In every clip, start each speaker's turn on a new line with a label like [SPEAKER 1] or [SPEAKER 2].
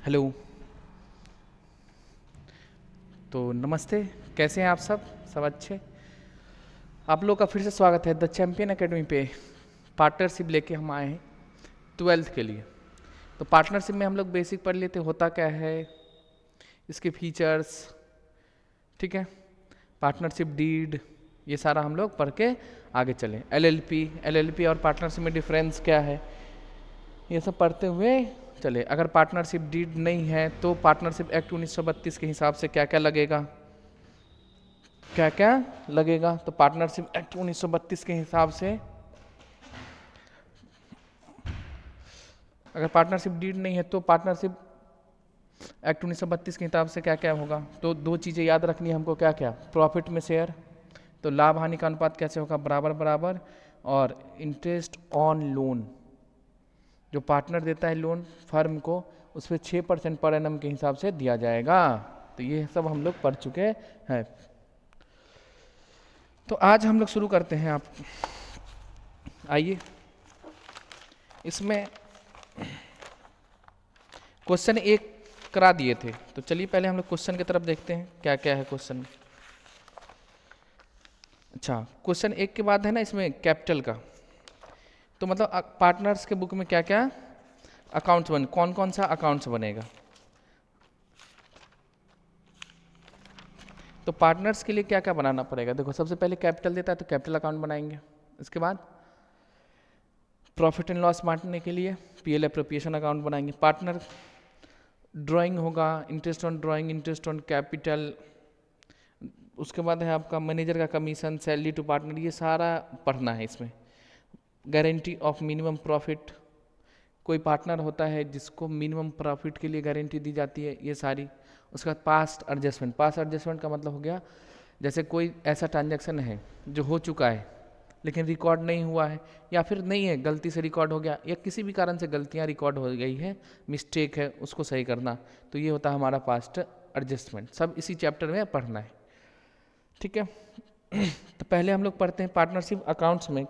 [SPEAKER 1] Hello. तो नमस्ते। कैसे हैं आप सब अच्छे? आप लोग का फिर से स्वागत है द चैम्पियन एकेडमी पे। पार्टनरशिप लेके हम आए हैं 12th के लिए। तो पार्टनरशिप में हम लोग बेसिक पढ़ लेते होता क्या है, इसके फीचर्स, ठीक है, पार्टनरशिप डीड, ये सारा हम लोग पढ़ के आगे चलें। एलएलपी और पार्टनरशिप में डिफरेंस क्या है, ये सब पढ़ते हुए चले। अगर पार्टनरशिप डीड नहीं है तो पार्टनरशिप एक्ट 1932 के हिसाब से क्या क्या लगेगा, क्या क्या लगेगा। तो पार्टनरशिप एक्ट 1932 के हिसाब से अगर पार्टनरशिप डीड नहीं है तो पार्टनरशिप एक्ट 1932 के हिसाब से क्या क्या होगा। तो दो चीज़ें याद रखनी है हमको, क्या क्या, प्रॉफिट में शेयर, तो लाभ हानि का अनुपात कैसे होगा, बराबर बराबर। और इंटरेस्ट ऑन लोन, जो पार्टनर देता है लोन फर्म को, उस पर 6% पर एनम के हिसाब से दिया जाएगा। तो ये सब हम लोग पढ़ चुके हैं। तो आज हम लोग शुरू करते हैं। आप आइए, इसमें क्वेश्चन एक करा दिए थे, तो चलिए पहले हम लोग क्वेश्चन की तरफ देखते हैं क्या क्या है क्वेश्चन। अच्छा, क्वेश्चन एक के बाद है ना इसमें कैपिटल का, तो मतलब पार्टनर्स के बुक में क्या क्या अकाउंट्स बने, कौन कौन सा अकाउंट्स बनेगा। तो पार्टनर्स के लिए क्या क्या बनाना पड़ेगा, देखो सबसे पहले कैपिटल देता है तो कैपिटल अकाउंट बनाएंगे। इसके बाद प्रॉफिट एंड लॉस बांटने के लिए पीएल एप्रोप्रिएशन अकाउंट बनाएंगे। पार्टनर ड्राइंग होगा, interest on drawing, interest on capital. उसके बाद है आपका मैनेजर का कमीशन, सैलरी टू पार्टनर, ये सारा पढ़ना है इसमें। गारंटी ऑफ मिनिमम प्रॉफिट, कोई पार्टनर होता है जिसको मिनिमम प्रॉफिट के लिए गारंटी दी जाती है, ये सारी। उसके बाद पास्ट एडजस्टमेंट, पास्ट एडजस्टमेंट का मतलब हो गया जैसे कोई ऐसा ट्रांजैक्शन है जो हो चुका है लेकिन रिकॉर्ड नहीं हुआ है, या फिर नहीं है, गलती से रिकॉर्ड हो गया, या किसी भी कारण से गलतियां रिकॉर्ड हो गई है, मिस्टेक है, उसको सही करना, तो ये होता है हमारा पास्ट एडजस्टमेंट। सब इसी चैप्टर में पढ़ना है, ठीक है। तो पहले हम लोग पढ़ते हैं पार्टनरशिप अकाउंट्स में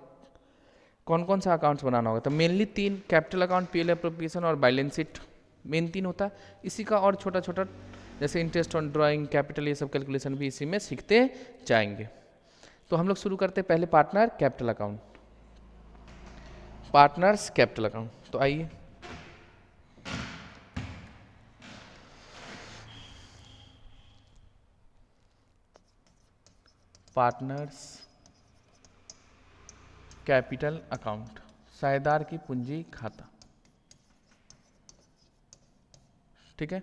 [SPEAKER 1] कौन कौन सा अकाउंट्स बनाना होगा। तो मेनली तीन, कैपिटल अकाउंट, पीएल एप्रोप्रिएशन और बैलेंस शीट, मेन तीन होता है। इसी का और छोटा छोटा जैसे इंटरेस्ट ऑन ड्राइंग, कैपिटल, ये सब कैलकुलेशन भी इसी में सीखते जाएंगे। तो हम लोग शुरू करते हैं पहले partner capital account, partners capital account. तो आइए, पार्टनर्स कैपिटल अकाउंट, साझेदार की पूंजी खाता, ठीक है।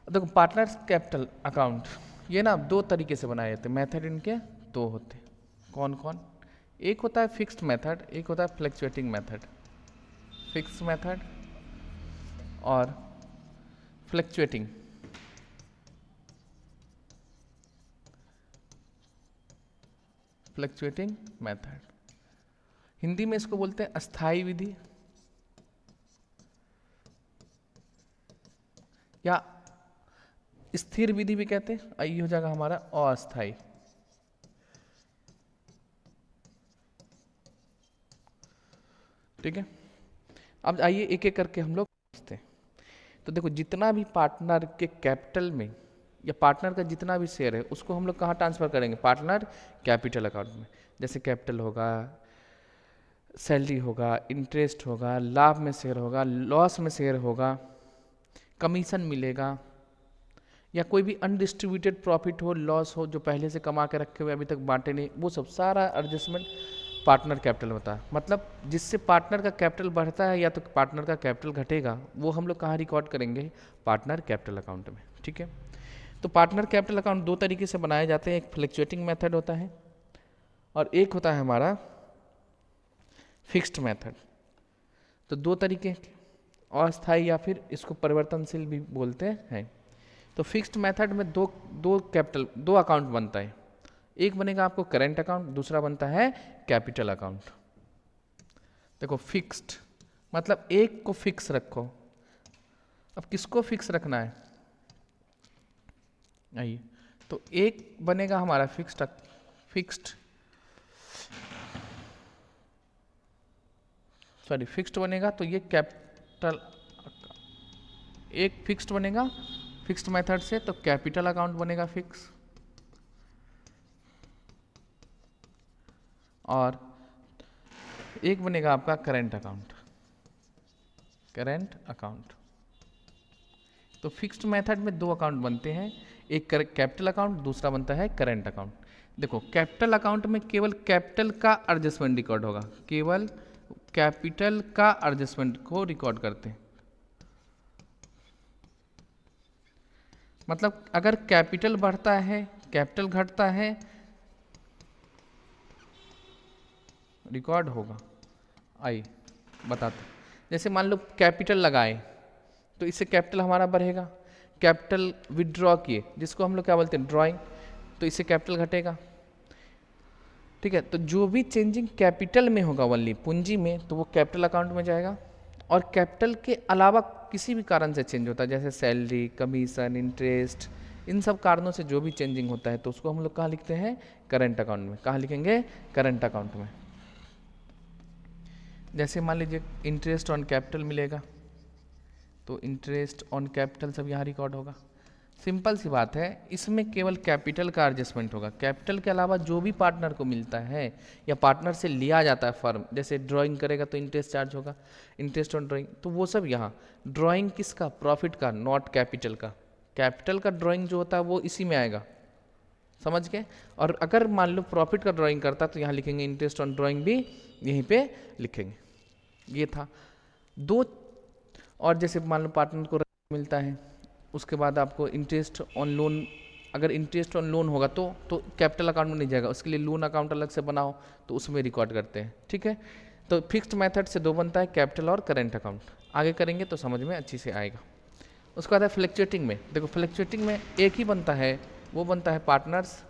[SPEAKER 1] देखो पार्टनर्स कैपिटल अकाउंट ये ना दो तरीके से बनाए जाते हैं, मेथड इनके दो होते हैं। कौन कौन, एक होता है फिक्स्ड मेथड, एक होता है फ्लक्चुएटिंग मेथड। फिक्स्ड मेथड और फ्लक्चुएटिंग, फ्लक्चुएटिंग मेथड, हिंदी में इसको बोलते हैं अस्थाई विधि या स्थिर विधि भी कहते हैं। ये हो जाएगा हमारा अस्थाई, ठीक है। अब आइए एक एक करके हम लोग समझते हैं। तो देखो जितना भी पार्टनर के कैपिटल में या पार्टनर का जितना भी शेयर है उसको हम लोग कहाँ ट्रांसफर करेंगे, पार्टनर कैपिटल अकाउंट में। जैसे कैपिटल होगा, सैलरी होगा, इंटरेस्ट होगा, लाभ में शेयर होगा, लॉस में शेयर होगा, कमीशन मिलेगा, या कोई भी अनडिस्ट्रीब्यूटेड प्रॉफिट हो, लॉस हो, जो पहले से कमा के रखे हुए अभी तक बांटे नहीं, वो सब सारा एडजस्टमेंट पार्टनर कैपिटल होता है। मतलब जिससे पार्टनर का कैपिटल बढ़ता है या तो पार्टनर का कैपिटल घटेगा, वो हम लोग कहाँ रिकॉर्ड करेंगे, पार्टनर कैपिटल अकाउंट में, ठीक है। तो पार्टनर कैपिटल अकाउंट दो तरीके से बनाए जाते हैं, एक फ्लक्चुएटिंग मेथड होता है और एक होता है हमारा फिक्स्ड मेथड। तो दो तरीके, अस्थायी या फिर इसको परिवर्तनशील भी बोलते हैं। तो फिक्स्ड मेथड में दो दो कैपिटल, दो अकाउंट बनता है। एक बनेगा आपको करेंट अकाउंट, दूसरा बनता है कैपिटल अकाउंट। देखो फिक्स्ड मतलब एक को फिक्स रखो। अब किसको फिक्स रखना है, आइए, तो एक बनेगा हमारा फिक्स्ड, फिक्स्ड बनेगा, तो ये कैपिटल एक फिक्स्ड बनेगा फिक्स्ड मेथड से, तो कैपिटल अकाउंट बनेगा फिक्स, और एक बनेगा आपका करेंट अकाउंट, करेंट अकाउंट। तो फिक्स्ड मेथड में दो अकाउंट बनते हैं, एक कैपिटल अकाउंट, दूसरा बनता है करेंट अकाउंट। देखो कैपिटल अकाउंट में केवल कैपिटल का एडजस्टमेंट रिकॉर्ड होगा, केवल कैपिटल का एडजस्टमेंट को रिकॉर्ड करते हैं। मतलब अगर कैपिटल बढ़ता है कैपिटल घटता है रिकॉर्ड होगा। आइए बताते, जैसे मान लो कैपिटल लगाए तो इससे कैपिटल हमारा बढ़ेगा, कैपिटल विड्रॉ किए जिसको हम लोग क्या बोलते हैं ड्राइंग, तो इससे कैपिटल घटेगा। ठीक है, तो जो भी चेंजिंग कैपिटल में होगा वनली पूंजी में, तो वो कैपिटल अकाउंट में जाएगा। और कैपिटल के अलावा किसी भी कारण से चेंज होता है, जैसे सैलरी, कमीशन, इंटरेस्ट, इन सब कारणों से जो भी चेंजिंग होता है तो उसको हम लोग कहाँ लिखते हैं, करंट अकाउंट में। कहाँ लिखेंगे, करंट अकाउंट में। जैसे मान लीजिए इंटरेस्ट ऑन कैपिटल मिलेगा, तो इंटरेस्ट ऑन कैपिटल सब यहाँ रिकॉर्ड होगा। सिंपल सी बात है, इसमें केवल कैपिटल का एडजस्टमेंट होगा। कैपिटल के अलावा जो भी पार्टनर को मिलता है या पार्टनर से लिया जाता है फर्म, जैसे ड्राइंग करेगा तो इंटरेस्ट चार्ज होगा, इंटरेस्ट ऑन ड्राइंग, तो वो सब यहाँ। ड्राइंग किसका, प्रॉफिट का, नॉट कैपिटल का। कैपिटल का ड्राइंग जो होता है वो इसी में आएगा, समझ गए। और अगर मान लो प्रॉफिट का ड्राइंग करता तो यहाँ लिखेंगे इंटरेस्ट ऑन ड्राइंग भी यहीं पे लिखेंगे। ये था दो। और जैसे मान लो पार्टनर को मिलता है, उसके बाद आपको इंटरेस्ट ऑन लोन, अगर इंटरेस्ट ऑन लोन होगा तो कैपिटल अकाउंट में नहीं जाएगा, उसके लिए लोन अकाउंट अलग से बनाओ तो उसमें रिकॉर्ड करते हैं। ठीक है, तो फिक्स्ड मेथड से दो बनता है, कैपिटल और करेंट अकाउंट। आगे करेंगे तो समझ में अच्छी से आएगा। उसके बाद है फ्लक्चुएटिंग में। देखो फ्लक्चुएटिंग में एक ही बनता है, वो बनता है partners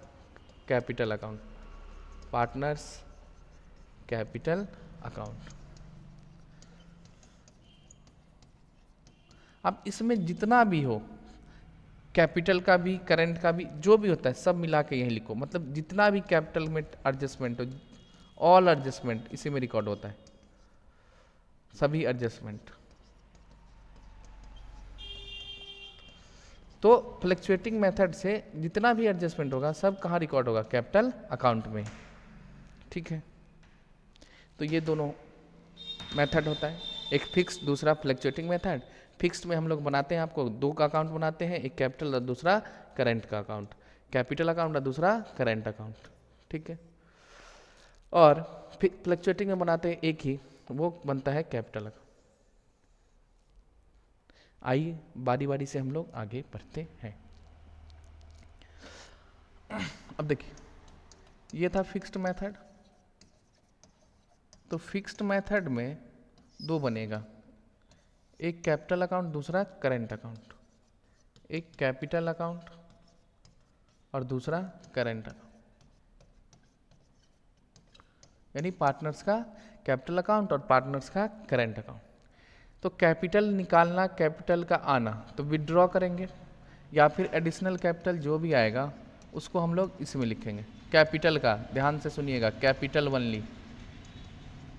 [SPEAKER 1] capital account, partners capital account. अब इसमें जितना भी हो, कैपिटल का भी करेंट का भी जो भी होता है सब मिला के यही लिखो। मतलब जितना भी कैपिटल में एडजस्टमेंट हो, ऑल एडजस्टमेंट इसी में रिकॉर्ड होता है, सभी एडजस्टमेंट। तो फ्लक्चुएटिंग मेथड से जितना भी एडजस्टमेंट होगा सब कहाँ रिकॉर्ड होगा, कैपिटल अकाउंट में। ठीक है, तो ये दोनों मेथड होता है, एक फिक्स्ड दूसरा फ्लक्चुएटिंग मेथड। फिक्स्ड में हम लोग बनाते हैं, आपको दो का अकाउंट बनाते हैं, एक कैपिटल और दूसरा करेंट का अकाउंट, कैपिटल अकाउंट और दूसरा करेंट अकाउंट। ठीक है, और फ्लक्चुएटिंग में बनाते हैं एक ही, वो बनता है कैपिटल अकाउंट। आइए बारी बारी से हम लोग आगे बढ़ते हैं। अब देखिए ये था फिक्स्ड मेथड, तो फिक्स्ड मेथड में दो बनेगा, एक कैपिटल अकाउंट दूसरा करेंट अकाउंट, एक कैपिटल अकाउंट और दूसरा करेंट अकाउंट, यानी पार्टनर्स का कैपिटल अकाउंट और पार्टनर्स का करेंट अकाउंट। तो कैपिटल निकालना, कैपिटल का आना, तो विड्रॉ करेंगे या फिर एडिशनल कैपिटल जो भी आएगा उसको हम लोग इसमें लिखेंगे, कैपिटल का, ध्यान से सुनिएगा, कैपिटल ओनली।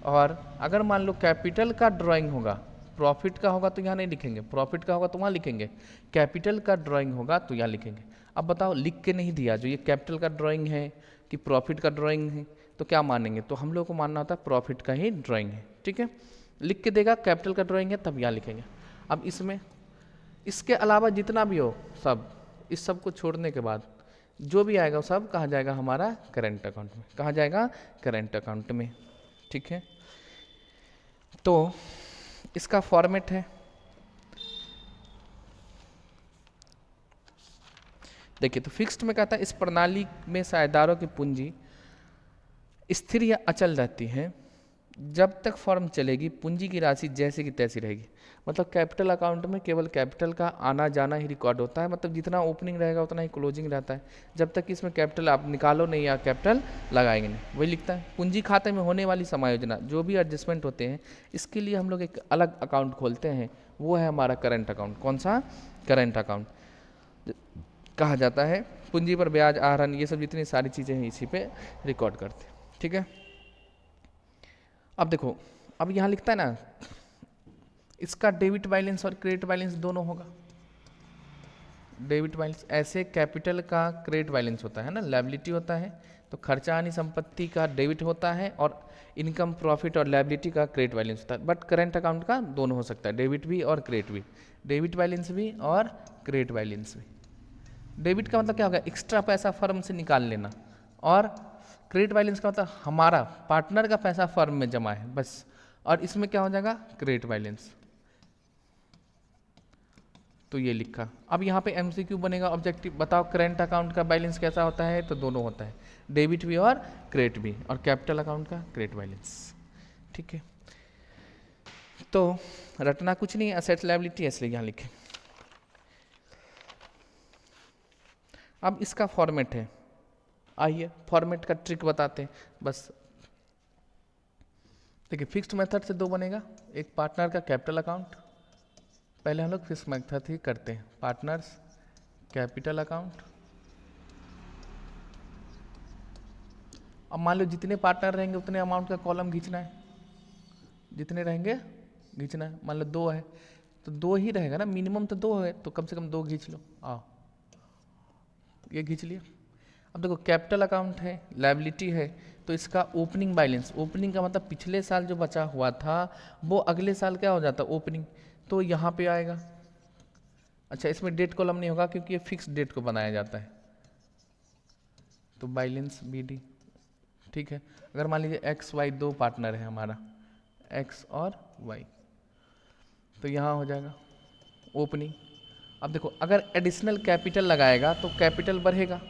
[SPEAKER 1] और अगर मान लो कैपिटल का ड्राइंग होगा, प्रॉफिट का होगा तो यहाँ नहीं लिखेंगे, प्रॉफिट का होगा तो वहाँ लिखेंगे, कैपिटल का ड्राइंग होगा तो यहाँ लिखेंगे। अब बताओ लिख के नहीं दिया, जो ये कैपिटल का ड्राइंग है कि प्रॉफिट का ड्राइंग है, तो क्या मानेंगे, तो हम लोग को मानना होता है प्रॉफिट का ही ड्राइंग है। ठीक है, लिख के देगा कैपिटल का ड्राइंग है तब यहाँ लिखेंगे। अब इसमें इसके अलावा जितना भी हो सब, इस सब को छोड़ने के बाद जो भी आएगा वो सब कहाँ जाएगा, हमारा करेंट अकाउंट में। कहाँ जाएगा, करेंट अकाउंट में। ठीक है, तो इसका फॉर्मेट है, देखिए तो फिक्स्ड में कहता है इस प्रणाली में साझेदारों की पूंजी स्थिर या अचल रहती है, जब तक फर्म चलेगी पूंजी की राशि जैसे की तैसी रहेगी। मतलब कैपिटल अकाउंट में केवल कैपिटल का आना जाना ही रिकॉर्ड होता है, मतलब जितना ओपनिंग रहेगा उतना ही क्लोजिंग रहता है, जब तक इसमें कैपिटल आप निकालो नहीं या कैपिटल लगाएंगे नहीं। वही लिखता है पूंजी खाते में होने वाली समायोजना, जो भी एडजस्टमेंट होते हैं इसके लिए हम लोग एक अलग अकाउंट खोलते हैं, वो है हमारा करेंट अकाउंट। कौन सा, करेंट अकाउंट कहा जाता है। पूंजी पर ब्याज, आहरण, ये सब जितनी सारी चीज़ें हैं इसी पे रिकॉर्ड करते हैं। ठीक है, अब देखो, अब यहाँ लिखता है ना इसका डेबिट बैलेंस और क्रेडिट बैलेंस दोनों होगा। डेबिट बैलेंस ऐसे कैपिटल का क्रेडिट बैलेंस होता है ना, लायबिलिटी होता है, तो खर्चा आनी संपत्ति का डेबिट होता है और इनकम प्रॉफिट और लायबिलिटी का क्रेडिट बैलेंस होता है। बट करेंट अकाउंट का दोनों हो सकता है, डेबिट भी और क्रेडिट भी, डेबिट बैलेंस भी और क्रेडिट बैलेंस भी। डेबिट का मतलब क्या होगा, एक्स्ट्रा पैसा फर्म से निकाल लेना, और क्रेडिट बैलेंस का मतलब हमारा पार्टनर का पैसा फर्म में जमा है बस, और इसमें क्या हो जाएगा, क्रेडिट बैलेंस। तो ये लिखा। अब यहाँ पे एमसीक्यू बनेगा ऑब्जेक्टिव, बताओ करेंट अकाउंट का बैलेंस कैसा होता है, तो दोनों होता है, डेबिट भी और क्रेडिट भी, और कैपिटल अकाउंट का क्रेडिट बैलेंस। ठीक है, तो रटना कुछ नहीं, असेट्स लायबिलिटी इसलिए यहाँ लिखे। अब इसका फॉर्मेट है, आइए फॉर्मेट का ट्रिक बताते हैं बस। देखिए फिक्स्ड मेथड से दो बनेगा, एक पार्टनर का कैपिटल अकाउंट, पहले हम लोग फिक्स मेथड ही करते हैं, पार्टनर्स कैपिटल अकाउंट। अब मान लो जितने पार्टनर रहेंगे उतने अमाउंट का कॉलम खींचना है, जितने रहेंगे खींचना है। मान लो 2 है तो 2 ही रहेगा ना, मिनिमम तो 2 है, तो कम से कम 2 खींच लो। आओ ये खींच लिया। अब देखो कैपिटल अकाउंट है, लायबिलिटी है, तो इसका ओपनिंग बैलेंस, ओपनिंग का मतलब पिछले साल जो बचा हुआ था वो अगले साल क्या हो जाता ओपनिंग, तो यहाँ पे आएगा। अच्छा इसमें डेट कॉलम नहीं होगा क्योंकि ये फिक्स डेट को बनाया जाता है, तो बैलेंस BD। ठीक है, अगर मान लीजिए XY 2 पार्टनर है हमारा, X और Y, तो यहाँ हो जाएगा ओपनिंग। अब देखो अगर एडिशनल कैपिटल लगाएगा तो कैपिटल बढ़ेगा,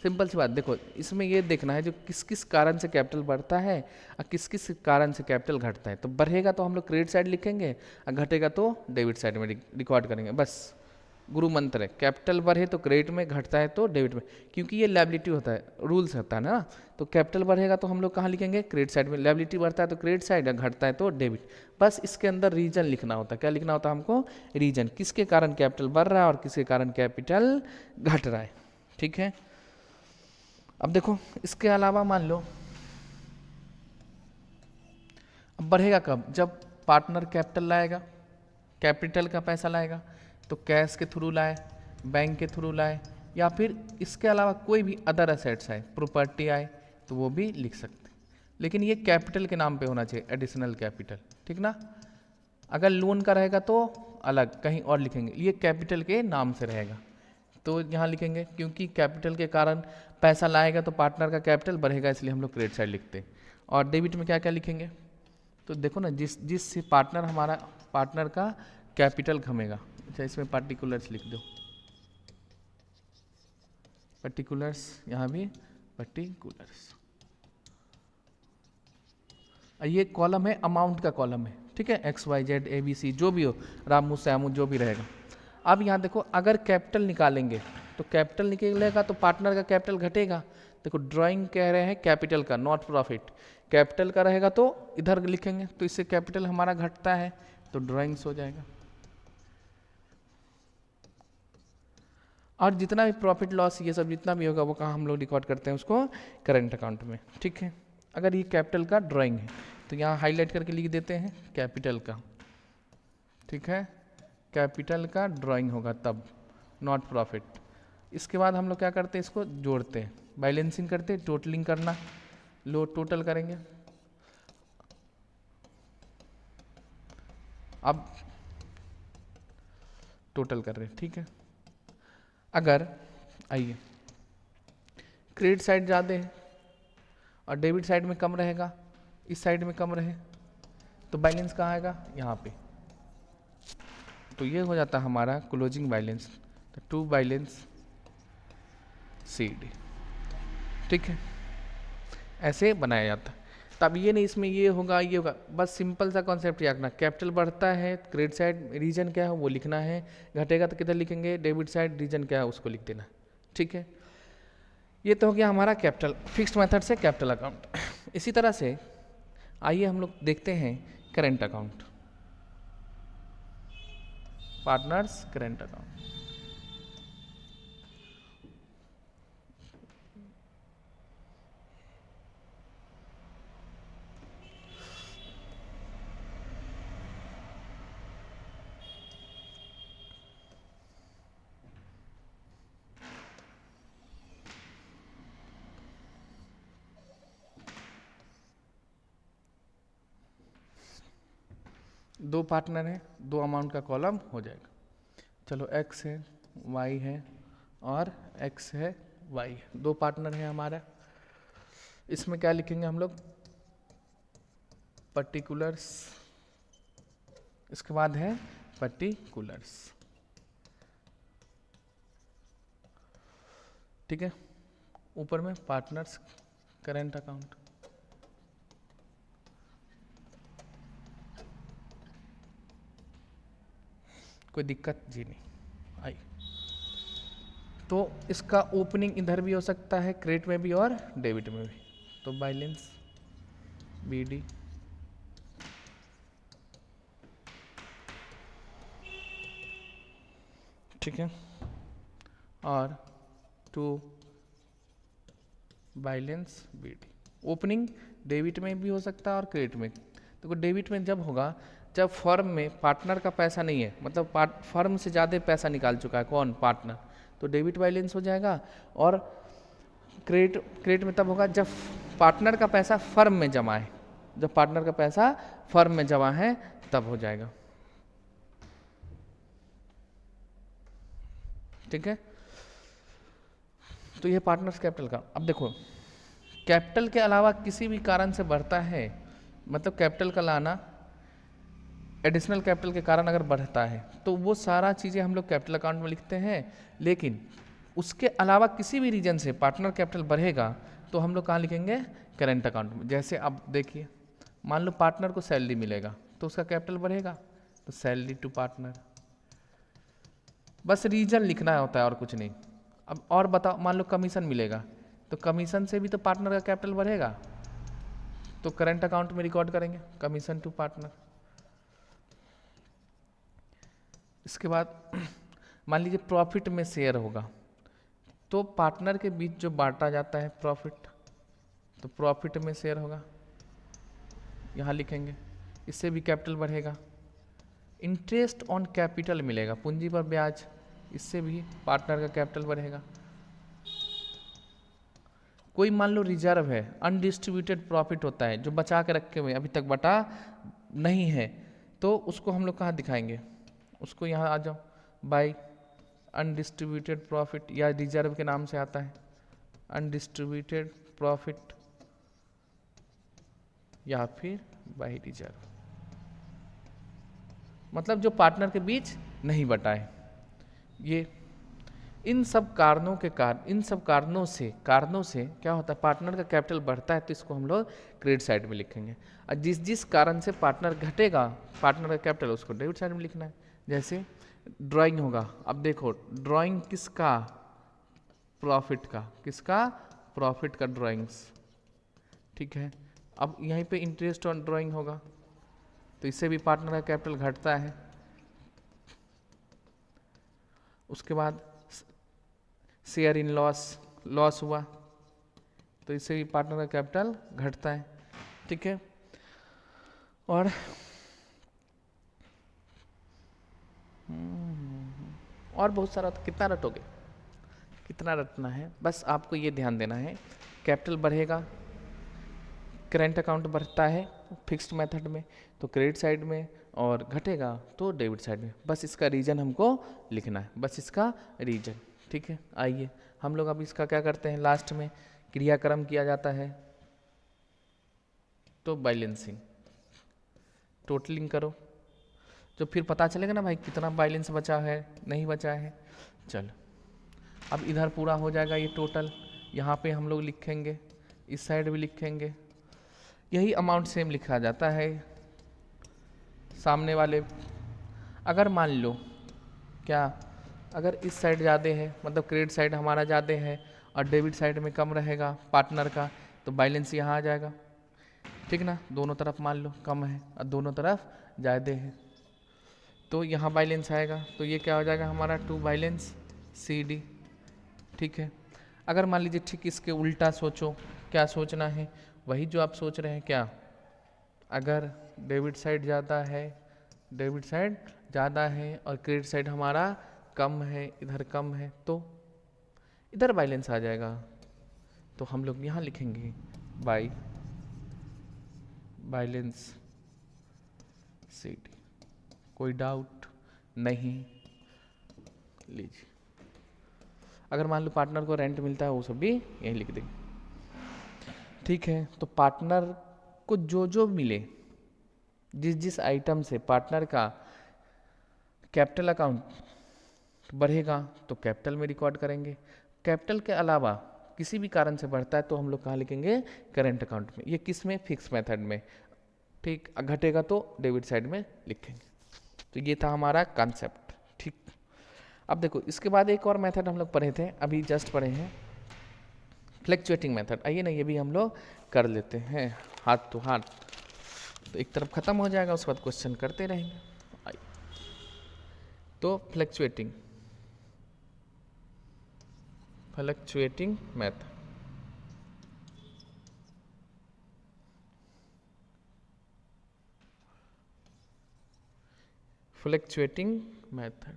[SPEAKER 1] सिंपल सी बात। देखो इसमें ये देखना है जो किस किस कारण से कैपिटल बढ़ता है और किस किस कारण से कैपिटल घटता है। तो बढ़ेगा तो हम लोग क्रेडिट साइड लिखेंगे और घटेगा तो डेबिट साइड में रिकॉर्ड करेंगे, बस गुरु मंत्र है। कैपिटल बढ़े तो क्रेडिट में, घटता है तो डेबिट में, क्योंकि ये लायबिलिटी होता है, रूल्स होता है ना। तो कैपिटल बढ़ेगा तो हम लोग कहाँ लिखेंगे, क्रेडिट साइड में, लायबिलिटी बढ़ता है तो क्रेडिट साइड, घटता है तो डेबिट। बस इसके अंदर रीजन लिखना होता है। क्या लिखना होता है हमको, रीजन, किसके कारण कैपिटल बढ़ रहा है और किसके कारण कैपिटल घट रहा है। ठीक है, अब देखो इसके अलावा मान लो अब बढ़ेगा कब, जब पार्टनर कैपिटल लाएगा, कैपिटल का पैसा लाएगा, तो कैश के थ्रू लाए, बैंक के थ्रू लाए, या फिर इसके अलावा कोई भी अदर एसेट्स आए, प्रॉपर्टी आए, तो वो भी लिख सकते हैं। लेकिन ये कैपिटल के नाम पे होना चाहिए, एडिशनल कैपिटल, ठीक ना। अगर लोन का रहेगा तो अलग कहीं और लिखेंगे, ये कैपिटल के नाम से रहेगा तो यहाँ लिखेंगे, क्योंकि कैपिटल के कारण पैसा लाएगा तो पार्टनर का कैपिटल बढ़ेगा, इसलिए हम लोग क्रेडिट साइड लिखते हैं। और डेबिट में क्या क्या लिखेंगे, तो देखो ना, जिस पार्टनर हमारा पार्टनर का कैपिटल घमेगा। अच्छा इसमें पार्टिकुलर्स लिख दो, पर्टिकुलर्स, यहाँ भी पर्टिकुलर्स। ये कॉलम है, अमाउंट का कॉलम है, ठीक है, XYZ ABC जो भी हो, रामू श्यामू जो भी रहेगा। अब यहाँ देखो अगर कैपिटल निकालेंगे तो कैपिटल निकलेगा तो पार्टनर का कैपिटल घटेगा। देखो ड्राइंग कह रहे हैं कैपिटल का, नॉट प्रॉफिट। कैपिटल का रहेगा तो इधर लिखेंगे, तो इससे कैपिटल हमारा घटता है तो ड्राइंग्स हो जाएगा। और जितना भी प्रॉफिट लॉस ये सब जितना भी होगा वो कहाँ हम लोग रिकॉर्ड करते हैं, उसको करंट अकाउंट में। ठीक है, अगर ये कैपिटल का ड्राइंग है तो यहाँ हाईलाइट करके लिख देते हैं कैपिटल का, ठीक है, कैपिटल का ड्राइंग होगा तब, नॉट प्रॉफिट। इसके बाद हम लोग क्या करते हैं, इसको जोड़ते हैं, बैलेंसिंग करते हैं, टोटलिंग करना, लो टोटल करेंगे। अब टोटल कर रहे हैं, ठीक है। अगर आइए क्रेडिट साइड ज़्यादा है और डेबिट साइड में कम रहेगा, इस साइड में कम रहे, तो बैलेंस कहाँ आएगा, यहाँ पे। तो ये हो जाता है हमारा क्लोजिंग बैलेंस, तो टू बैलेंस CD, ठीक है, ऐसे बनाया जाता है। तब ये नहीं इसमें ये होगा ये होगा, बस सिंपल सा कॉन्सेप्ट याद रखना, कैपिटल बढ़ता है क्रेडिट साइड, रीजन क्या है वो लिखना है, घटेगा तो किधर लिखेंगे, डेबिट साइड, रीजन क्या है उसको लिख देना, ठीक है। ये तो हो गया हमारा कैपिटल, फिक्स्ड मेथड से कैपिटल अकाउंट। इसी तरह से आइए हम लोग देखते हैं current account, partners current account. दो पार्टनर है, दो अमाउंट का कॉलम हो जाएगा। चलो x है, y है और x है, y है, दो पार्टनर है हमारा। इसमें क्या लिखेंगे हम लोग? पर्टिकुलर्स, इसके बाद है पर्टिकुलर्स, ठीक है। ऊपर में पार्टनर्स करेंट अकाउंट। कोई दिक्कत जी नहीं आई। तो इसका ओपनिंग इधर भी हो सकता है, क्रेडिट में भी और डेबिट में भी। तो बैलेंस BD, ठीक है, और to balance BD। Opening debit में भी हो सकता है और क्रेडिट में। देखो डेबिट में जब होगा जब फर्म में पार्टनर का पैसा नहीं है, मतलब फर्म से ज़्यादा पैसा निकाल चुका है कौन? पार्टनर, तो डेबिट बैलेंस हो जाएगा। और क्रेडिट में तब होगा जब पार्टनर का पैसा फर्म में जमा है, जब पार्टनर का पैसा फर्म में जमा है तब हो जाएगा, ठीक है। तो ये पार्टनर्स कैपिटल का। अब देखो कैपिटल के अलावा किसी भी कारण से बढ़ता है, मतलब कैपिटल का लाना एडिशनल कैपिटल के कारण अगर बढ़ता है तो वो सारा चीज़ें हम लोग कैपिटल अकाउंट में लिखते हैं। लेकिन उसके अलावा किसी भी रीजन से पार्टनर कैपिटल बढ़ेगा तो हम लोग कहाँ लिखेंगे? करेंट अकाउंट में। जैसे अब देखिए, मान लो पार्टनर को सैलरी मिलेगा तो उसका कैपिटल बढ़ेगा, तो सैलरी टू पार्टनर। बस रीजन लिखना होता है और कुछ नहीं। अब और बताओ, मान लो कमीशन मिलेगा तो कमीशन से भी तो पार्टनर का कैपिटल बढ़ेगा, तो करंट अकाउंट में रिकॉर्ड करेंगे कमीशन टू पार्टनर। इसके बाद मान लीजिए प्रॉफिट में शेयर होगा तो पार्टनर के बीच जो बांटा जाता है प्रॉफिट, तो प्रॉफिट में शेयर होगा, यहाँ लिखेंगे, इससे भी कैपिटल बढ़ेगा। इंटरेस्ट ऑन कैपिटल मिलेगा, पूंजी पर ब्याज, इससे भी पार्टनर का कैपिटल बढ़ेगा। कोई मान लो रिजर्व है, अनडिस्ट्रीब्यूटेड प्रॉफिट होता है जो बचा के रखे हुए अभी तक बटा नहीं है, तो उसको हम लोग कहाँ दिखाएंगे? उसको यहाँ आ जाओ, बाय अनडिस्ट्रीब्यूटेड प्रॉफिट, या रिजर्व के नाम से आता है अनडिस्ट्रीब्यूटेड प्रॉफिट, या फिर बाय रिजर्व, मतलब जो पार्टनर के बीच नहीं बटा है। ये इन सब कारणों के कारण, इन सब कारणों से क्या होता है? पार्टनर का कैपिटल बढ़ता है तो इसको हम लोग क्रेडिट साइड में लिखेंगे, और जिस जिस कारण से पार्टनर घटेगा पार्टनर का कैपिटल, उसको डेबिट साइड में लिखना है। जैसे ड्राइंग होगा, अब देखो ड्राइंग किसका? प्रॉफिट का, किसका? प्रॉफिट का ड्राइंग्स, ठीक है। अब यहीं पे इंटरेस्ट ऑन ड्राइंग होगा तो इससे भी पार्टनर का कैपिटल घटता है। उसके बाद शेयर इन लॉस हुआ तो इससे भी पार्टनर का कैपिटल घटता है, ठीक है। और बहुत सारा, तो कितना रटोगे? कितना रटना है? बस आपको ये ध्यान देना है, कैपिटल बढ़ेगा, करेंट अकाउंट बढ़ता है फिक्स्ड मेथड में तो क्रेडिट साइड में, और घटेगा तो डेबिट साइड में। बस इसका रीजन हमको लिखना है, बस इसका रीजन, ठीक है। आइए हम लोग अब इसका क्या करते हैं, लास्ट में क्रियाक्रम किया जाता है, तो बैलेंसिंग, टोटलिंग करो, जो फिर पता चलेगा ना भाई कितना बैलेंस बचा है नहीं बचा है। चलो अब इधर पूरा हो जाएगा ये टोटल, यहाँ पे हम लोग लिखेंगे, इस साइड भी लिखेंगे, यही अमाउंट सेम लिखा जाता है सामने वाले। अगर मान लो क्या, अगर इस साइड ज़्यादा है, मतलब क्रेडिट साइड हमारा ज़्यादा है और डेबिट साइड में कम रहेगा पार्टनर का, तो बैलेंस यहाँ आ जाएगा, ठीक ना। दोनों तरफ मान लो कम है और दोनों तरफ ज़्यादा है तो यहाँ बैलेंस आएगा, तो ये क्या हो जाएगा हमारा? टू बैलेंस CD, ठीक है। अगर मान लीजिए ठीक इसके उल्टा सोचो, क्या सोचना है? वही जो आप सोच रहे हैं, क्या? अगर डेबिट साइड ज़्यादा है, डेबिट साइड ज़्यादा है और क्रेडिट साइड हमारा कम है, इधर कम है, तो इधर बैलेंस आ जाएगा, तो हम लोग यहाँ लिखेंगे बाय बैलेंस CD, कोई डाउट नहीं? लीजिए, अगर मान लो पार्टनर को रेंट मिलता है वो सब भी यहीं लिख देंगे। ठीक है, तो पार्टनर को जो जो मिले, जिस जिस आइटम से पार्टनर का कैपिटल अकाउंट बढ़ेगा तो कैपिटल में रिकॉर्ड करेंगे। कैपिटल के अलावा किसी भी कारण से बढ़ता है तो हम लोग कहाँ लिखेंगे? करेंट अकाउंट में। ये किस में? फिक्स मेथड में। ठीक, घटेगा तो डेबिट साइड में लिखेंगे। तो ये था हमारा कॉन्सेप्ट। ठीक, अब देखो इसके बाद एक और मेथड हम लोग पढ़े थे, अभी जस्ट पढ़े हैं, फ्लैक्चुएटिंग मेथड। आइए ना ये भी हम लोग कर लेते हैं हाथ टू हाथ, तो एक तरफ खत्म हो जाएगा, उसके बाद क्वेश्चन करते रहेंगे। आइए, तो फ्लैक्चुएटिंग मेथड, फ्लैक्चुएटिंग मेथड।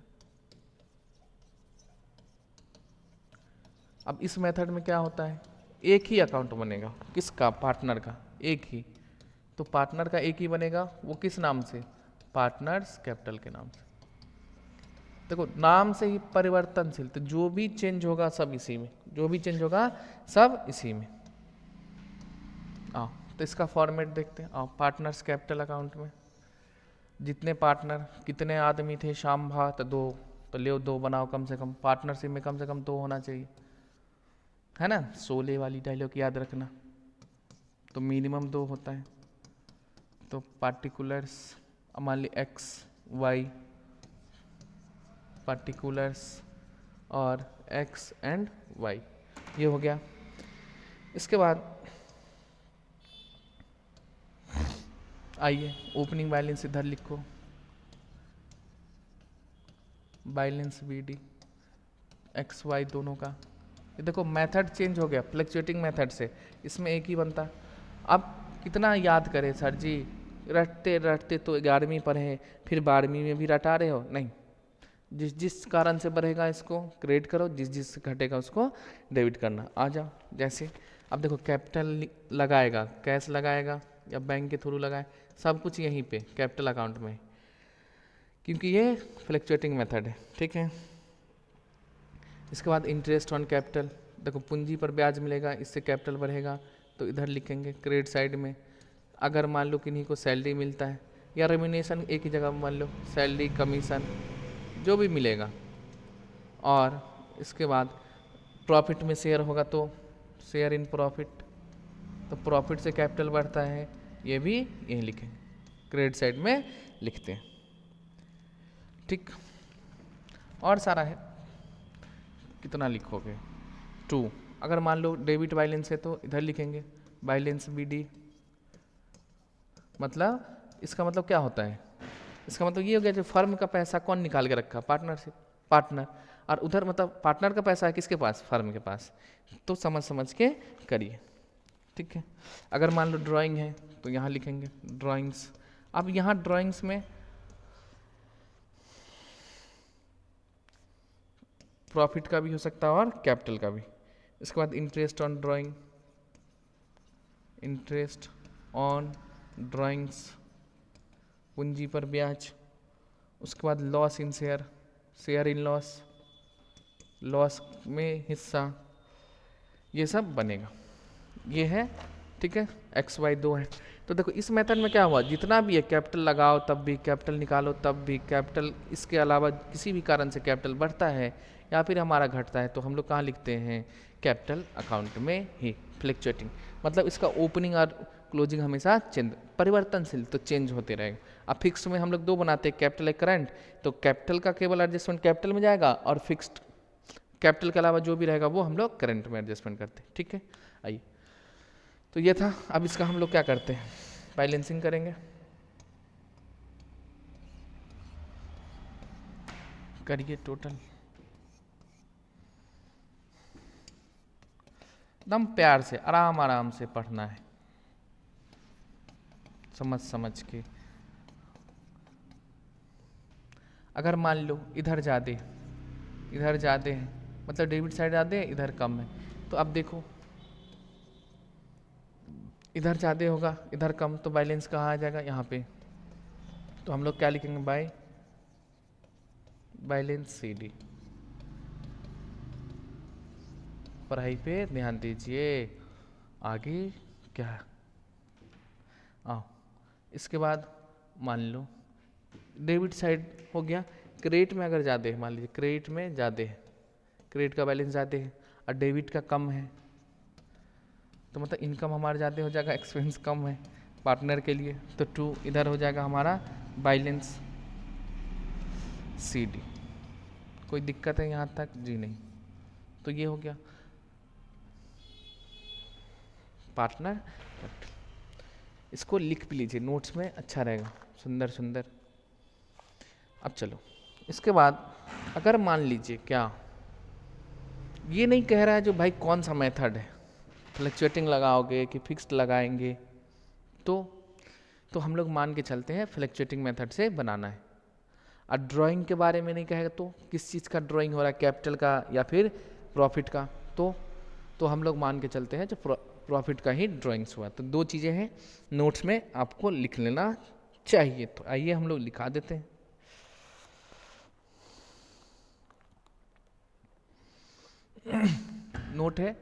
[SPEAKER 1] अब इस मेथड में क्या होता है? एक ही अकाउंट बनेगा। किसका? पार्टनर का, एक ही। तो पार्टनर का एक ही बनेगा, वो किस नाम से? पार्टनर्स कैपिटल के नाम से। देखो नाम से ही परिवर्तनशील, तो जो भी चेंज होगा सब इसी में, जो भी चेंज होगा सब इसी में। आओ तो इसका फॉर्मेट देखते हैं। आओ, पार्टनर्स कैपिटल अकाउंट में जितने पार्टनर, कितने आदमी थे? शाम भा तो 2, तो ले 2 बनाओ कम से कम। पार्टनरशिप में कम से कम 2 होना चाहिए, है ना? 16 वाली डायलॉग याद रखना। तो मिनिमम 2 होता है। तो पार्टिकुलर्स, मान ली एक्स वाई, पार्टिकुलर्स और एक्स एंड वाई, ये हो गया। इसके बाद आइए ओपनिंग बैलेंस इधर लिखो, balance B D X Y दोनों का। ये देखो मेथड चेंज हो गया फ्लक्चुएटिंग मेथड से, इसमें एक ही बनता। अब कितना याद करें सर जी? रटते रटते तो 11वीं पढ़े, फिर 12वीं में भी रटा रहे हो? नहीं, जिस जिस कारण से बढ़ेगा इसको क्रेडिट करो, जिस जिस से घटेगा उसको डेबिट करना। आ जाओ, जैसे अब देखो कैपिटल लगाएगा, कैश लगाएगा या बैंक के थ्रू लगाए, सब कुछ यहीं पे कैपिटल अकाउंट में, क्योंकि ये फ्लक्चुएटिंग मेथड है। ठीक है, इसके बाद इंटरेस्ट ऑन कैपिटल, देखो पूंजी पर ब्याज मिलेगा, इससे कैपिटल बढ़ेगा, तो इधर लिखेंगे क्रेडिट साइड में। अगर मान लो किन्हीं को सैलरी मिलता है या रेम्यूनेशन, एक ही जगह मान लो सैलरी कमीशन जो भी मिलेगा, और इसके बाद प्रॉफिट में शेयर होगा तो शेयर इन प्रॉफिट, तो प्रॉफिट से कैपिटल बढ़ता है, ये भी यहीं लिखें, क्रेडिट साइड में लिखते हैं। ठीक, और सारा है, कितना लिखोगे? 2। अगर मान लो डेबिट बैलेंस है तो इधर लिखेंगे बैलेंस बी डी। मतलब इसका मतलब क्या होता है? इसका मतलब ये हो गया जो फर्म का पैसा कौन निकाल के रखा? Partnership, partner. और उधर मतलब पार्टनर का पैसा है किसके पास? फर्म के पास। तो समझ समझ के करिए। ठीक है, अगर मान लो ड्राइंग है तो यहाँ लिखेंगे ड्राइंग्स। अब यहाँ ड्राइंग्स में प्रॉफिट का भी हो सकता है और कैपिटल का भी। इसके बाद interest on drawing, interest on drawings, पूंजी पर ब्याज। उसके बाद loss in share, share in loss, loss में हिस्सा, ये सब बनेगा। ये है, ठीक है, एक्स वाई 2 है। तो देखो इस मेथड में क्या हुआ, जितना भी है कैपिटल लगाओ तब भी, कैपिटल निकालो तब भी कैपिटल, इसके अलावा किसी भी कारण से कैपिटल बढ़ता है या फिर हमारा घटता है तो हम लोग कहाँ लिखते हैं? कैपिटल अकाउंट में ही। फ्लक्चुएटिंग मतलब इसका ओपनिंग और क्लोजिंग हमेशा चेंज, परिवर्तनशील, तो चेंज होते रहेगा। अब फिक्स में हम लोग 2 बनाते हैं, कैपिटल एक करंट, तो कैपिटल का केवल एडजस्टमेंट कैपिटल में जाएगा और फिक्स्ड कैपिटल के अलावा जो भी रहेगा वो हम लोग करंट में एडजस्टमेंट करते हैं। ठीक है, आइए, तो ये था। अब इसका हम लोग क्या करते हैं? बैलेंसिंग करेंगे। करिए टोटल, एकदम प्यार से आराम आराम से पढ़ना है, समझ समझ के। अगर मान लो इधर ज़्यादा, इधर ज़्यादा है, मतलब डेबिट साइड ज़्यादा है, इधर कम है, तो अब देखो इधर ज़्यादा होगा इधर कम, तो बैलेंस कहाँ आ जाएगा? यहाँ पे। तो हम लोग क्या लिखेंगे? By balance CD। पढ़ाई पे ध्यान दीजिए। आगे क्या आओ, इसके बाद मान लो डेबिट साइड हो गया। क्रेडिट में अगर ज़्यादा है, मान लीजिए क्रेडिट में ज़्यादा है, क्रेडिट का बैलेंस ज़्यादा है और डेबिट का कम है, तो मतलब इनकम हमारा ज़्यादा हो जाएगा, एक्सपेंस कम है पार्टनर के लिए, तो 2 इधर हो जाएगा हमारा बैलेंस CD। कोई दिक्कत है यहाँ तक? जी नहीं। तो ये हो गया पार्टनर। इसको लिख भी लीजिए नोट्स में, अच्छा रहेगा, सुंदर सुंदर। अब चलो इसके बाद अगर मान लीजिए क्या, ये नहीं कह रहा है जो भाई कौन सा मेथड है, फ्लक्चुएटिंग लगाओगे कि फिक्स्ड लगाएंगे, तो हम लोग मान के चलते हैं फ्लक्चुएटिंग मेथड से बनाना है। और ड्राइंग के बारे में नहीं कहेगा तो किस चीज़ का ड्राइंग हो रहा है, कैपिटल का या फिर प्रॉफिट का, तो हम लोग मान के चलते हैं जो प्रॉफिट का ही ड्राइंग्स हुआ। तो 2 चीज़ें हैं नोट्स में, आपको लिख लेना चाहिए। तो आइए हम लोग लिखा देते हैं। नोट है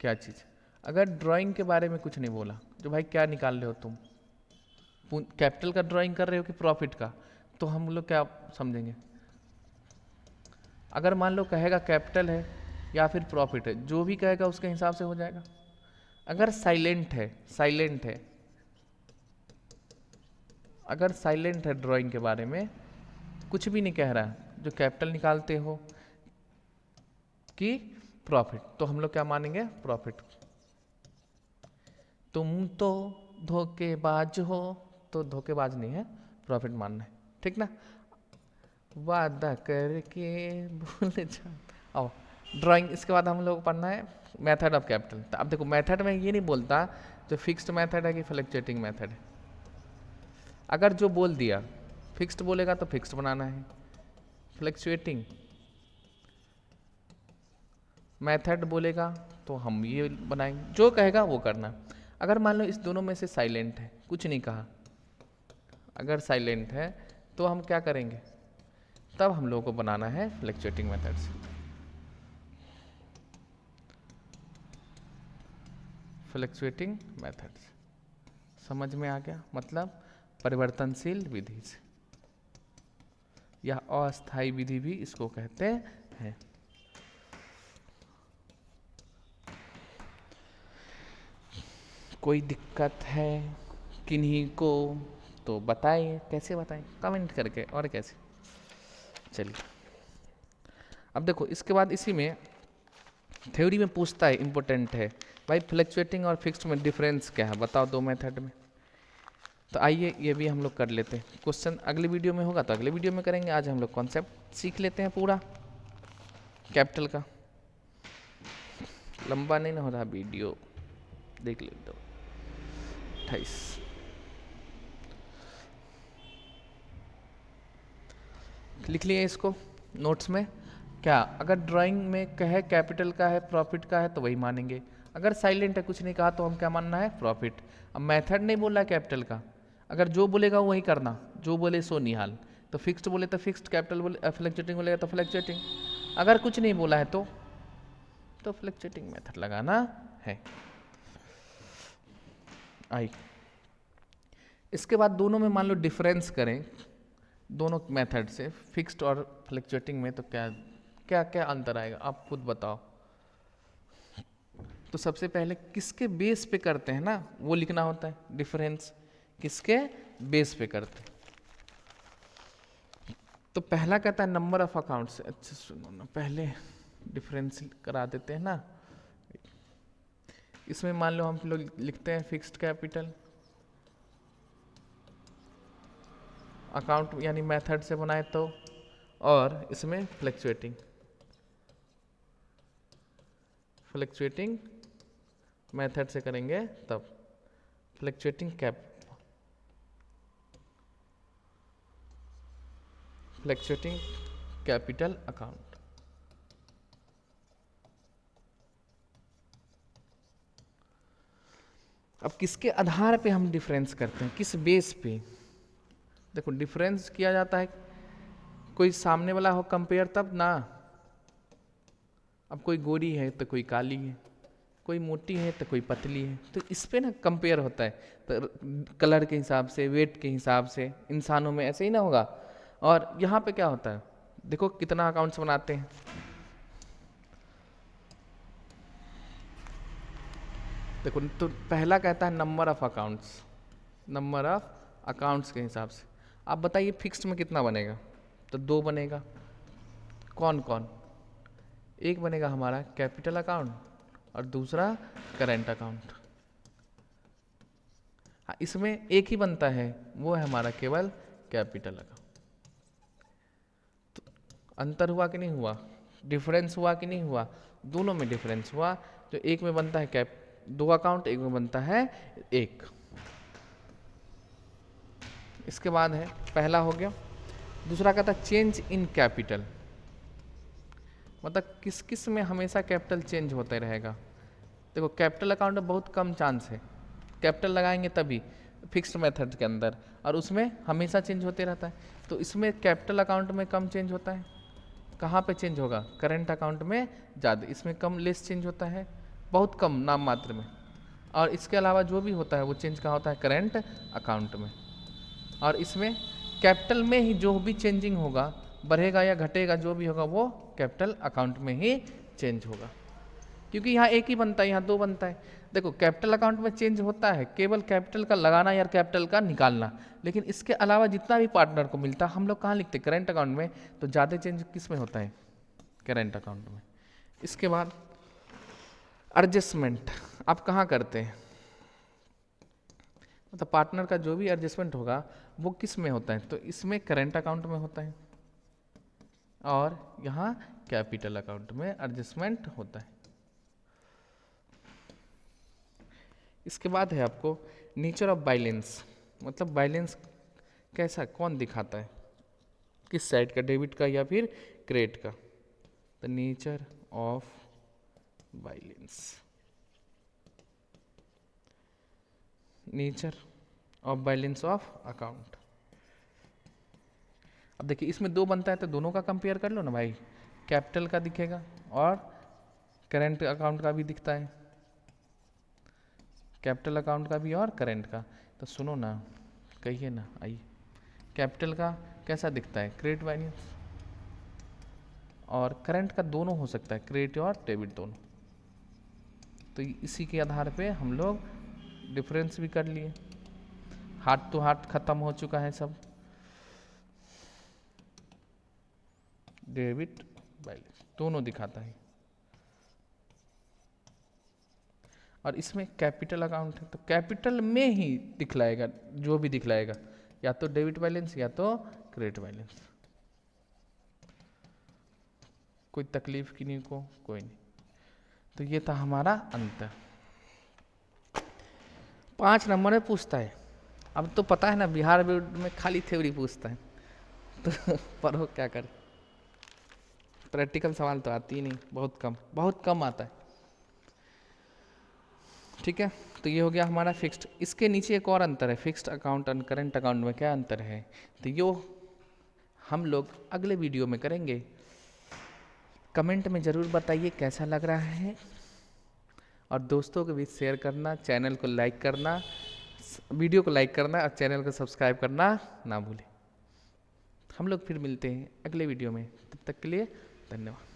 [SPEAKER 1] क्या चीज़, अगर ड्राइंग के बारे में कुछ नहीं बोला, जो भाई क्या निकाल रहे हो तुम, कैपिटल का ड्राइंग कर रहे हो कि प्रॉफिट का, तो हम लोग क्या समझेंगे। अगर मान लो कहेगा कैपिटल है या फिर प्रॉफिट है, जो भी कहेगा उसके हिसाब से हो जाएगा। अगर साइलेंट है, अगर साइलेंट है ड्राइंग के बारे में, कुछ भी नहीं कह रहा है, जो कैपिटल निकालते हो कि प्रॉफिट, तो हम लोग क्या मानेंगे, प्रॉफिट। तुम तो धोखेबाज हो, तो धोखेबाज नहीं है, प्रॉफिट मानना है, ठीक ना। वादा करके भूल जा, आओ ड्राइंग। इसके बाद हम लोग पढ़ना है मेथड ऑफ कैपिटल। तो अब देखो मेथड में ये नहीं बोलता जो फिक्स्ड मेथड है कि फ्लक्चुएटिंग मेथड है। अगर जो बोल दिया फिक्स्ड बोलेगा तो फिक्स्ड बनाना है, फ्लक्चुएटिंग मेथड बोलेगा तो हम ये बनाएंगे, जो कहेगा वो करना। अगर मान लो इस दोनों में से साइलेंट है, कुछ नहीं कहा, अगर साइलेंट है तो हम क्या करेंगे, तब हम लोगों को बनाना है फ्लक्चुएटिंग मेथड से। फ्लक्चुएटिंग मेथड समझ में आ गया, मतलब परिवर्तनशील विधि से, या अस्थायी विधि भी इसको कहते हैं। कोई दिक्कत है किन्हीं को तो बताइए, कैसे बताएं, कमेंट करके, और कैसे। चलिए अब देखो इसके बाद इसी में थ्योरी में पूछता है, इंपॉर्टेंट है भाई, फ्लक्चुएटिंग और फिक्स्ड में डिफरेंस क्या है, बताओ 2 मेथड में। तो आइए ये भी हम लोग कर लेते हैं, क्वेश्चन अगले वीडियो में होगा तो अगले वीडियो में करेंगे, आज हम लोग कॉन्सेप्ट सीख लेते हैं पूरा कैपिटल का। लंबा नहीं ना हो रहा वीडियो, देख लेते हो 28। लिख लिए इसको नोट्स में। क्या अगर ड्राइंग में कहे कैपिटल का है, प्रॉफिट का है, तो वही मानेंगे। अगर साइलेंट है, कुछ नहीं कहा, तो हम क्या मानना है, प्रॉफिट। अब मेथड नहीं बोला है कैपिटल का, अगर जो बोलेगा वही करना, जो बोले सो निहाल। तो फिक्स्ड बोले तो फिक्स्ड, कैपिटल बोले फ्लक्चुएटिंग बोलेगा तो फ्लक्चुएटिंग। अगर कुछ नहीं बोला है तो फ्लक्चुएटिंग मेथड लगाना है। आई इसके बाद दोनों में मान लो डिफरेंस करें, दोनों मेथड से फिक्स्ड और फ्लक्चुएटिंग में, तो क्या क्या क्या अंतर आएगा, आप खुद बताओ। तो सबसे पहले किसके बेस पे करते हैं ना, वो लिखना होता है, डिफरेंस किसके बेस पे करते हैं। तो पहला कहता है नंबर ऑफ अकाउंट से। अच्छा सुनो ना, पहले डिफरेंस करा देते हैं ना। इसमें मान लो हम लोग लिखते हैं फिक्स्ड कैपिटल अकाउंट, यानी मेथड से बनाए तो, और इसमें फ्लक्चुएटिंग मेथड से करेंगे तब फ्लक्चुएटिंग कैपिटल अकाउंट। अब किसके आधार पे हम डिफरेंस करते हैं, किस बेस पे। देखो डिफरेंस किया जाता है, कोई सामने वाला हो कंपेयर तब ना। अब कोई गोरी है तो कोई काली है, कोई मोटी है तो कोई पतली है, तो इस पे ना कंपेयर होता है, तो कलर के हिसाब से, वेट के हिसाब से। इंसानों में ऐसे ही ना होगा। और यहाँ पे क्या होता है, देखो कितना अकाउंट्स बनाते हैं। देखो तो पहला कहता है number of accounts, number of accounts के हिसाब से। आप बताइए फिक्स्ड में कितना बनेगा, तो 2 बनेगा। कौन कौन, एक बनेगा हमारा कैपिटल अकाउंट और दूसरा करेंट अकाउंट। हाँ, इसमें एक ही बनता है, वो है हमारा केवल कैपिटल अकाउंट। तो अंतर हुआ कि नहीं हुआ, डिफरेंस हुआ कि नहीं हुआ, दोनों में डिफरेंस हुआ। जो एक में बनता है 2 अकाउंट, एक में बनता है 1। इसके बाद है, पहला हो गया। दूसरा कहता है चेंज इन कैपिटल, मतलब किस किस में हमेशा कैपिटल चेंज होते रहेगा। देखो कैपिटल अकाउंट में बहुत कम चांस है, कैपिटल लगाएंगे तभी फिक्स्ड मेथड के अंदर, और उसमें हमेशा चेंज होते रहता है। तो इसमें कैपिटल अकाउंट में कम चेंज होता है, कहाँ पे चेंज होगा, करेंट अकाउंट में ज़्यादा, इसमें कम लेस चेंज होता है, बहुत कम नाम मात्र में। और इसके अलावा जो भी होता है वो चेंज कहाँ होता है, करेंट अकाउंट में। और इसमें कैपिटल में ही जो भी चेंजिंग होगा, बढ़ेगा या घटेगा, जो भी होगा वो कैपिटल अकाउंट में ही चेंज होगा, क्योंकि यहाँ एक ही बनता है, यहाँ 2 बनता है। देखो कैपिटल अकाउंट में चेंज होता है केवल कैपिटल का लगाना या कैपिटल का निकालना, लेकिन इसके अलावा जितना भी पार्टनर को मिलता है हम लोग कहाँ लिखते हैं, करेंट अकाउंट में। तो ज़्यादा चेंज किस में होता है, करेंट अकाउंट में। इसके बाद एडजस्टमेंट आप कहाँ करते हैं, मतलब पार्टनर का जो भी एडजस्टमेंट होगा वो किस में होता है, तो इसमें करेंट अकाउंट में होता है, और यहाँ कैपिटल अकाउंट में एडजस्टमेंट होता है। इसके बाद है आपको नेचर ऑफ बैलेंस, मतलब बैलेंस कैसा, कौन दिखाता है, किस साइड का, डेबिट का या फिर क्रेडिट का। The nature of balance, nature of balance of account. अब देखिए इसमें 2 बनता है तो दोनों का कंपेयर कर लो ना भाई, कैपिटल का दिखेगा और करेंट अकाउंट का भी दिखता है, कैपिटल अकाउंट का भी और करेंट का। तो सुनो ना, कहिए ना, आइए। कैपिटल का कैसा दिखता है, क्रेडिट बैलेंस, और करंट का दोनों हो सकता है, क्रेडिट और डेबिट दोनों। तो इसी के आधार पे हम लोग डिफरेंस भी कर लिए, हाथ टू हाथ खत्म हो चुका है सब, डेबिट बैलेंस दोनों दिखाता है। और इसमें कैपिटल अकाउंट है तो कैपिटल में ही दिखलाएगा, जो भी दिखलाएगा या तो डेबिट बैलेंस या तो क्रेडिट बैलेंस। कोई तकलीफ की नहीं को, कोई नहीं। तो ये था हमारा अंतर। 5 नंबर में पूछता है, अब तो पता है ना बिहार बोर्ड में खाली थ्योरी पूछता है, तो पढ़ो क्या करें, प्रैक्टिकल सवाल तो आती ही नहीं, बहुत कम आता है। ठीक है, तो ये हो गया हमारा फिक्स्ड। इसके नीचे एक और अंतर है, फिक्स्ड अकाउंट और करंट अकाउंट में क्या अंतर है, तो यो हम लोग अगले वीडियो में करेंगे। कमेंट में ज़रूर बताइए कैसा लग रहा है, और दोस्तों के बीच शेयर करना, चैनल को लाइक करना, वीडियो को लाइक करना और चैनल को सब्सक्राइब करना ना भूलें। हम लोग फिर मिलते हैं अगले वीडियो में, तब तक के लिए धन्यवाद।